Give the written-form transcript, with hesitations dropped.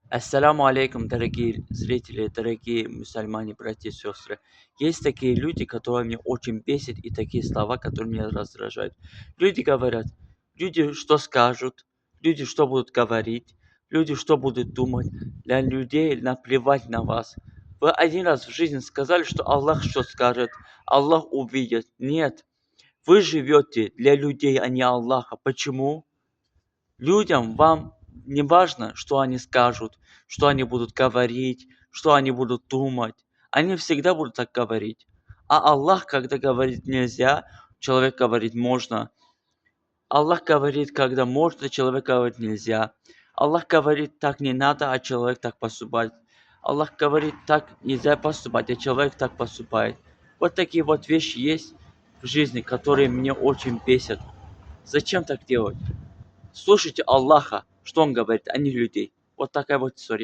Ассаляму алейкум, дорогие зрители, дорогие мусульмане, братья и сестры. Есть такие люди, которые меня очень бесят, и такие слова, которые меня раздражают. Люди говорят, люди что скажут, люди что будут говорить, люди что будут думать. Для людей наплевать на вас. Вы один раз в жизни сказали, что Аллах что скажет, Аллах увидит. Нет, вы живете для людей, а не Аллаха. Почему? Людям вам не важно, что они скажут, что они будут говорить, что они будут думать. Они всегда будут так говорить. А Аллах, когда говорит нельзя, человек говорит можно. Аллах говорит, когда можно, человек говорит нельзя. Аллах говорит, так не надо, а человек так поступает. Аллах говорит, так нельзя поступать, а человек так поступает. Вот такие вот вещи есть в жизни, которые меня очень бесят. Зачем так делать? Слушайте Аллаха, что Он говорит, а не людей. Вот такая вот история.